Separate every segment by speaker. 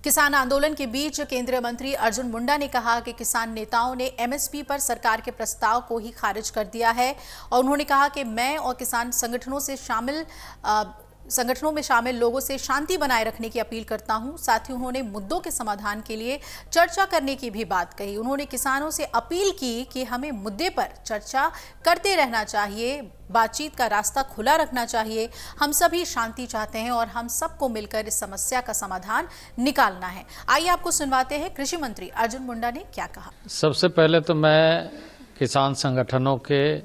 Speaker 1: किसान आंदोलन के बीच केंद्रीय मंत्री अर्जुन मुंडा ने कहा कि किसान नेताओं ने एमएसपी पर सरकार के प्रस्ताव को ही खारिज कर दिया है और उन्होंने कहा कि मैं और किसान संगठनों में शामिल लोगों से शांति बनाए रखने की अपील करता हूं। साथ ही उन्होंने मुद्दों के समाधान के लिए चर्चा करने की भी बात कही। उन्होंने किसानों से अपील की कि हमें मुद्दे पर चर्चा करते रहना चाहिए, बातचीत का रास्ता खुला रखना चाहिए। हम सभी शांति चाहते हैं और हम सबको मिलकर इस समस्या का समाधान निकालना है। आइए आपको सुनवाते हैं कृषि मंत्री अर्जुन मुंडा ने क्या कहा।
Speaker 2: सबसे पहले तो मैं किसान संगठनों के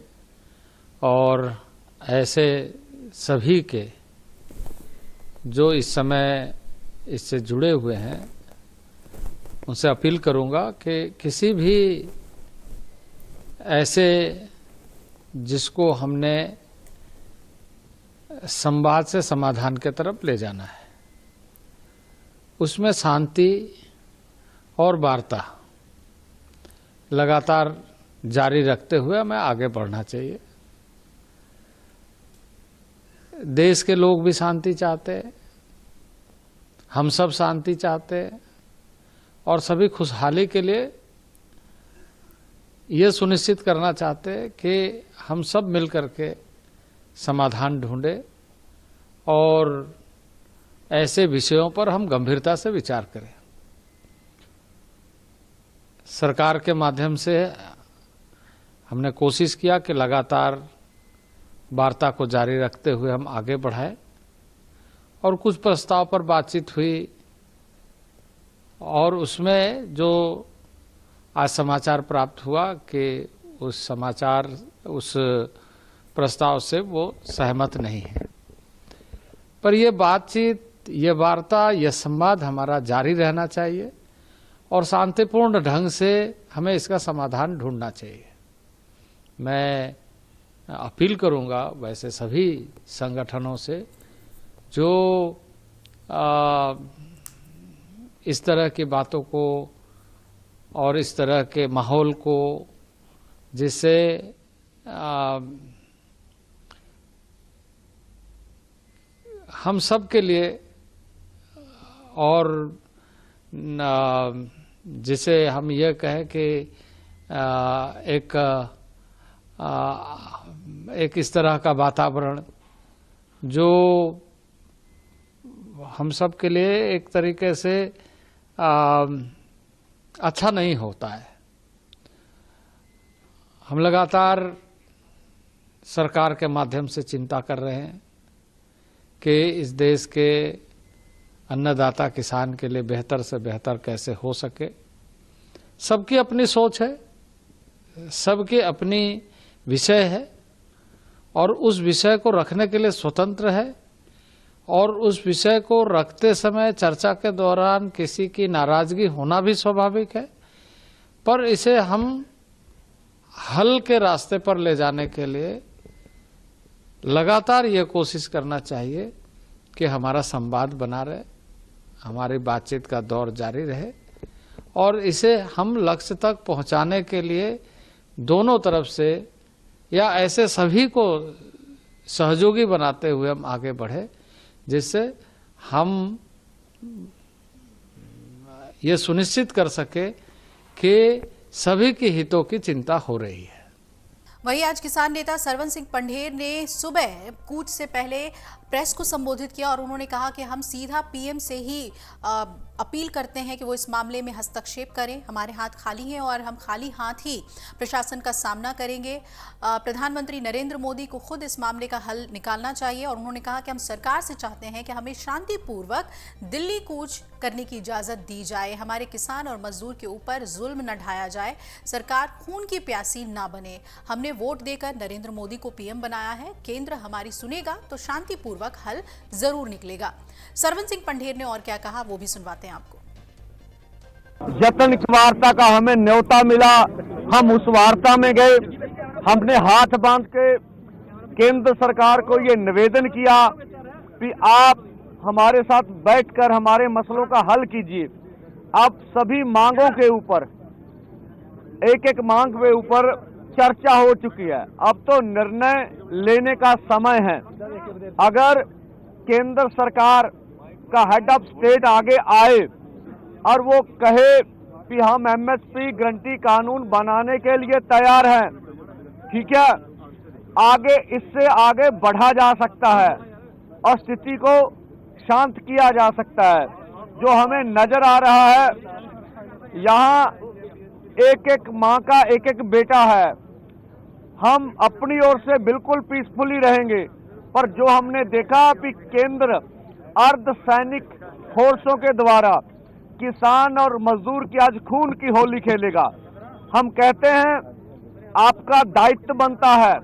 Speaker 2: और ऐसे सभी के जो इस समय इससे जुड़े हुए हैं उनसे अपील करूंगा कि किसी भी ऐसे जिसको हमने संवाद से समाधान की तरफ ले जाना है उसमें शांति और वार्ता लगातार जारी रखते हुए हमें आगे बढ़ना चाहिए। देश के लोग भी शांति चाहते हैं, हम सब शांति चाहते हैं और सभी खुशहाली के लिए ये सुनिश्चित करना चाहते हैं कि हम सब मिलकर के समाधान ढूंढें और ऐसे विषयों पर हम गंभीरता से विचार करें। सरकार के माध्यम से हमने कोशिश किया कि लगातार वार्ता को जारी रखते हुए हम आगे बढ़ाएं और कुछ प्रस्ताव पर बातचीत हुई और उसमें जो आज समाचार प्राप्त हुआ कि उस प्रस्ताव से वो सहमत नहीं है। पर ये बातचीत, ये वार्ता, ये संवाद हमारा जारी रहना चाहिए और शांतिपूर्ण ढंग से हमें इसका समाधान ढूंढना चाहिए। मैं अपील करूंगा वैसे सभी संगठनों से जो इस तरह की बातों को और इस तरह के माहौल को जिससे हम सब के लिए और जिसे हम ये कहें कि एक इस तरह का वातावरण जो हम सब के लिए एक तरीके से अच्छा नहीं होता है। हम लगातार सरकार के माध्यम से चिंता कर रहे हैं कि इस देश के अन्नदाता किसान के लिए बेहतर से बेहतर कैसे हो सके। सबकी अपनी सोच है, सबकी अपनी विषय है और उस विषय को रखने के लिए स्वतंत्र है और उस विषय को रखते समय चर्चा के दौरान किसी की नाराजगी होना भी स्वाभाविक है। पर इसे हम हल के रास्ते पर ले जाने के लिए लगातार ये कोशिश करना चाहिए कि हमारा संवाद बना रहे, हमारी बातचीत का दौर जारी रहे और इसे हम लक्ष्य तक पहुंचाने के लिए दोनों तरफ से या ऐसे सभी को सहयोगी बनाते हुए हम आगे बढ़े, जिससे हम ये सुनिश्चित कर सके कि सभी के हितों की चिंता हो रही है।
Speaker 1: वहीं आज किसान नेता सरवन सिंह पंढेर ने सुबह कूच से पहले प्रेस को संबोधित किया और उन्होंने कहा कि हम सीधा पीएम से ही अपील करते हैं कि वो इस मामले में हस्तक्षेप करें। हमारे हाथ खाली हैं और हम खाली हाथ ही प्रशासन का सामना करेंगे। प्रधानमंत्री नरेंद्र मोदी को खुद इस मामले का हल निकालना चाहिए और उन्होंने कहा कि हम सरकार से चाहते हैं कि हमें शांतिपूर्वक दिल्ली कूच करने की इजाज़त दी जाए। हमारे किसान और मजदूर के ऊपर जुल्म न ढाया जाए, सरकार खून की प्यासी ना बने। हमने वोट देकर नरेंद्र मोदी को पीएम बनाया है, केंद्र हमारी सुनेगा तो शांतिपूर्वक हल जरूर निकलेगा। सरवन सिंह पंढेर ने और क्या कहा वो भी सुनवाते हैं आपको।
Speaker 3: जतन की वार्ता का हमें न्योता मिला, हम उस वार्ता में गए। हमने हाथ बांध के केंद्र सरकार को ये निवेदन किया कि आप हमारे साथ बैठकर हमारे मसलों का हल कीजिए। अब सभी मांगों के ऊपर, एक एक मांग के ऊपर चर्चा हो चुकी है। अब तो निर्णय लेने का समय है। अगर केंद्र सरकार का हेड ऑफ स्टेट आगे आए और वो कहे कि हम एमएसपी गारंटी कानून बनाने के लिए तैयार हैं, ठीक है, आगे इससे आगे बढ़ा जा सकता है और स्थिति को शांत किया जा सकता है। जो हमें नजर आ रहा है, यहाँ एक एक माँ का एक एक बेटा है। हम अपनी ओर से बिल्कुल पीसफुली रहेंगे, पर जो हमने देखा कि केंद्र अर्धसैनिक फोर्सों के द्वारा किसान और मजदूर की आज खून की होली खेलेगा। हम कहते हैं आपका दायित्व बनता है,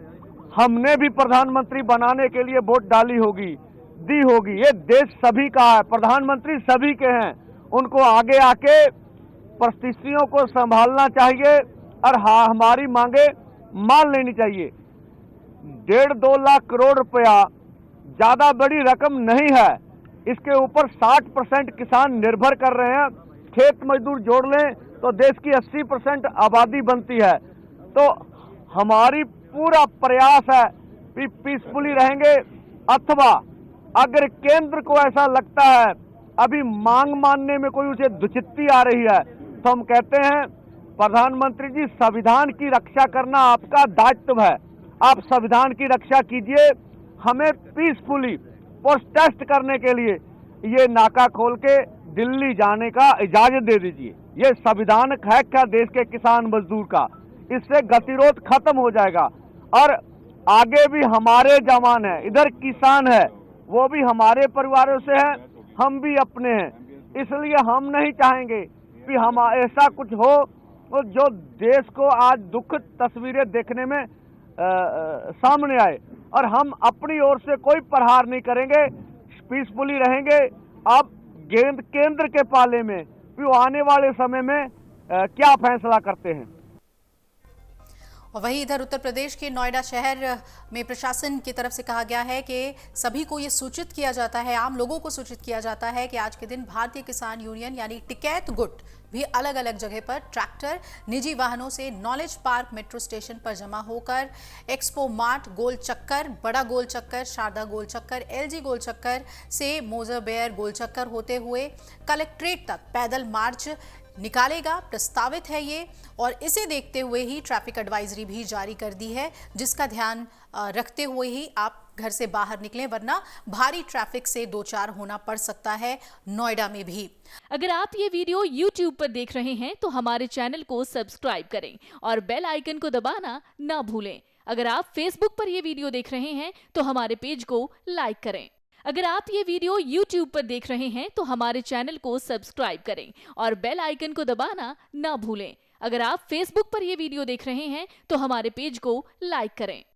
Speaker 3: हमने भी प्रधानमंत्री बनाने के लिए वोट दी होगी। ये देश सभी का है, प्रधानमंत्री सभी के हैं, उनको आगे आके परिस्थितियों को संभालना चाहिए और हाँ, हमारी मांगे मान लेनी चाहिए। 1.5-2 लाख करोड़ रुपया ज्यादा बड़ी रकम नहीं है, इसके ऊपर 60% किसान निर्भर कर रहे हैं। खेत मजदूर जोड़ लें तो देश की 80% आबादी बनती है। तो हमारी पूरा प्रयास है कि पीसफुली रहेंगे, अथवा अगर केंद्र को ऐसा लगता है अभी मांग मानने में कोई उसे दुचित्ती आ रही है, तो हम कहते हैं प्रधानमंत्री जी, संविधान की रक्षा करना आपका दायित्व है, आप संविधान की रक्षा कीजिए। हमें पीसफुली प्रोटेस्ट करने के लिए ये नाका खोल के दिल्ली जाने का इजाजत दे दीजिए। ये संविधान है क्या देश के किसान मजदूर का, इससे गतिरोध खत्म हो जाएगा। और आगे भी हमारे जवान हैं, इधर किसान है, वो भी हमारे परिवारों से हैं, हम भी अपने हैं। इसलिए हम नहीं चाहेंगे कि हम ऐसा कुछ हो तो जो देश को आज दुखद तस्वीरें देखने में सामने आए, और हम अपनी ओर से कोई प्रहार नहीं करेंगे, पीसफुली रहेंगे। अब गेंद केंद्र के पाले में, कि वो आने वाले समय में क्या फैसला करते हैं।
Speaker 1: और वहीं इधर उत्तर प्रदेश के नोएडा शहर में प्रशासन की तरफ से कहा गया है कि सभी को ये सूचित किया जाता है, आम लोगों को सूचित किया जाता है कि आज के दिन भारतीय किसान यूनियन यानी टिकैत गुट भी अलग अलग जगह पर ट्रैक्टर, निजी वाहनों से नॉलेज पार्क मेट्रो स्टेशन पर जमा होकर एक्सपो मार्ट, गोल चक्कर, बड़ा गोल चक्कर, शारदा गोल चक्कर, एलजी गोल चक्कर से मोजर बेयर गोल चक्कर होते हुए कलेक्ट्रेट तक पैदल मार्च निकालेगा। प्रस्तावित है ये, और इसे देखते हुए ही ट्रैफिक एडवाइजरी भी जारी कर दी है, जिसका ध्यान रखते हुए ही आप घर से बाहर निकलें, वरना भारी ट्रैफिक से दो चार होना पड़ सकता है नोएडा में भी।
Speaker 4: अगर आप ये वीडियो YouTube पर देख रहे हैं तो हमारे चैनल को सब्सक्राइब करें और बेल आइकन को दबाना ना भूलें। अगर आप Facebook पर ये वीडियो देख रहे हैं तो हमारे पेज को लाइक करें। अगर आप ये वीडियो YouTube पर देख रहे हैं तो हमारे चैनल को सब्सक्राइब करें और बेल आइकन को दबाना ना भूलें। अगर आप Facebook पर ये वीडियो देख रहे हैं तो हमारे पेज को लाइक करें।